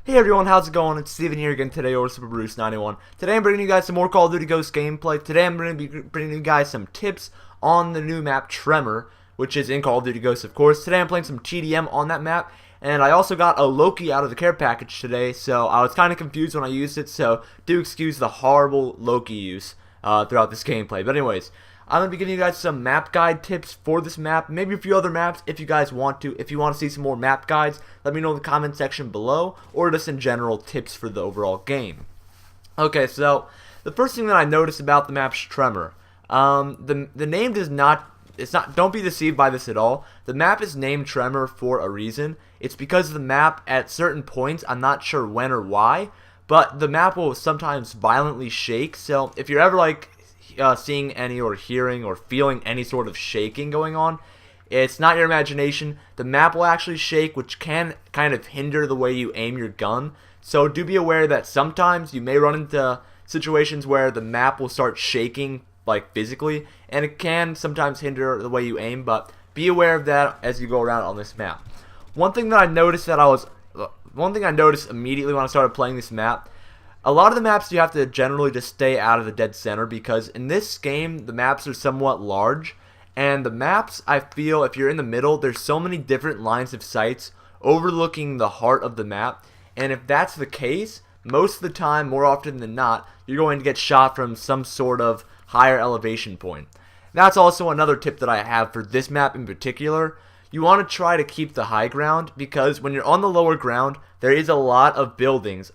Hey everyone, how's it going? It's Steven here again today, or Super Bruce 91. Today I'm bringing you guys some more Call of Duty Ghost gameplay. Today I'm going to be bringing you guys some tips on the new map Tremor, which is in Call of Duty Ghost, of course. Today I'm playing some TDM on that map, and I also got a Loki out of the care package today, so I was kind of confused when I used it, so do excuse the horrible Loki use throughout this gameplay. But anyways, I'm going to be giving you guys some map guide tips for this map, maybe a few other maps if you guys want to. If you want to see some more map guides, let me know in the comment section below, or just in general tips for the overall game. Okay, so the first thing that I noticed about the map's Tremor, the name does not, don't be deceived by this at all. The map is named Tremor for a reason. It's because the map at certain points, I'm not sure when or why, but the map will sometimes violently shake. So if you're ever like seeing any or hearing or feeling any sort of shaking going on, it's not your imagination. The map will actually shake, which can kind of hinder the way you aim your gun. So do be aware that sometimes you may run into situations where the map will start shaking like physically, and it can sometimes hinder the way you aim, but be aware of that as you go around on this map. One thing I noticed immediately when I started playing this map, a lot of the maps you have to generally just stay out of the dead center, because in this game the maps are somewhat large, and the maps, I feel, if you're in the middle, there's so many different lines of sights overlooking the heart of the map, and if that's the case, most of the time, more often than not, you're going to get shot from some sort of higher elevation point. That's also another tip that I have for this map in particular. You want to try to keep the high ground, because when you're on the lower ground, there is a lot of buildings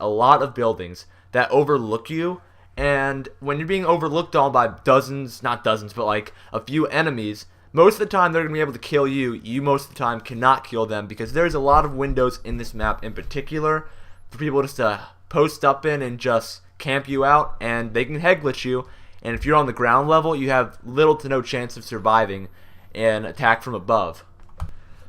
that overlook you, and when you're being overlooked on by dozens, not dozens, but like a few enemies, most of the time they're going to be able to kill you. You most of the time cannot kill them, because there's a lot of windows in this map in particular for people just to post up in and just camp you out, and they can head glitch you, and if you're on the ground level, you have little to no chance of surviving an attack from above.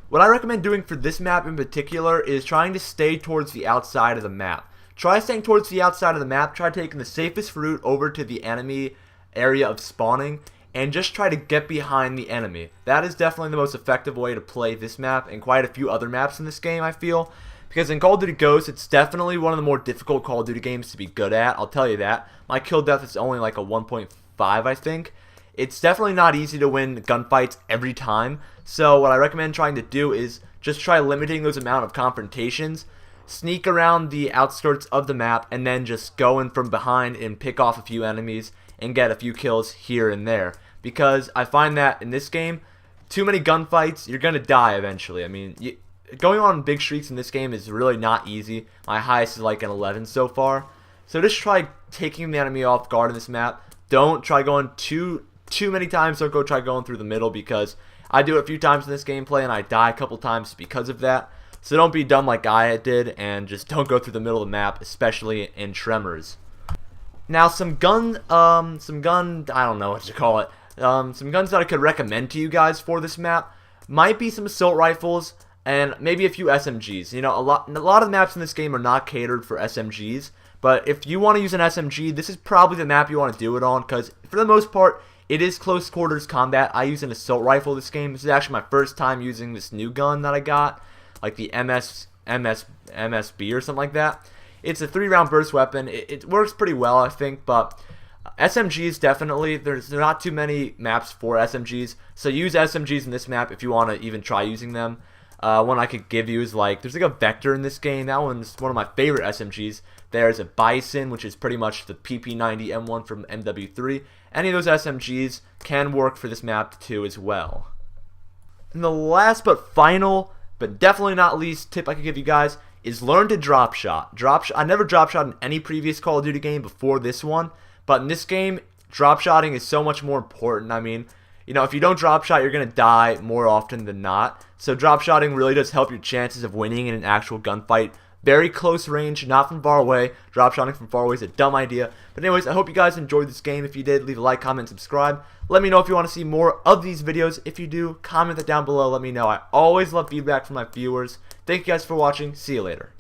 What I recommend doing for this map in particular is trying to stay towards the outside of the map. Try staying towards the outside of the map, try taking the safest route over to the enemy area of spawning, and just try to get behind the enemy. That is definitely the most effective way to play this map and quite a few other maps in this game, I feel. Because in Call of Duty Ghosts, it's definitely one of the more difficult Call of Duty games to be good at, I'll tell you that. My kill death is only like a 1.5, I think. It's definitely not easy to win gunfights every time, so what I recommend trying to do is just try limiting those amount of confrontations, sneak around the outskirts of the map, and then just go in from behind and pick off a few enemies and get a few kills here and there. Because I find that in this game, too many gunfights, you're going to die eventually. I mean, going on big streaks in this game is really not easy. My highest is like an 11 so far. So just try taking the enemy off guard in this map. Don't try going too many times. Don't go try going through the middle, because I do it a few times in this gameplay and I die a couple times because of that. So don't be dumb like I did, and just don't go through the middle of the map, especially in Tremors. Now some gun, I don't know what to call it. Some guns that I could recommend to you guys for this map might be some assault rifles and maybe a few SMGs. You know, a lot of the maps in this game are not catered for SMGs, but if you want to use an SMG, this is probably the map you want to do it on, because for the most part, it is close quarters combat. I use an assault rifle this game. This is actually my first time using this new gun that I got, like the MSB or something like that. It's a 3-round burst weapon. It works pretty well, I think, but SMGs definitely, there's not too many maps for SMGs, so use SMGs in this map if you want to even try using them. One I could give you is there's like a Vector in this game. That one's one of my favorite SMGs. There's a Bison, which is pretty much the PP90 M1 from MW3. Any of those SMGs can work for this map too as well. And the last but final, but definitely not least tip I could give you guys is learn to drop shot. I never drop shot in any previous Call of Duty game before this one, but in this game, drop shotting is so much more important. I mean, you know, if you don't drop shot, you're going to die more often than not. So drop shotting really does help your chances of winning in an actual gunfight. Very close range, not from far away. Drop shotting from far away is a dumb idea. But anyways, I hope you guys enjoyed this game. If you did, leave a like, comment, subscribe. Let me know if you want to see more of these videos. If you do, comment that down below. Let me know. I always love feedback from my viewers. Thank you guys for watching. See you later.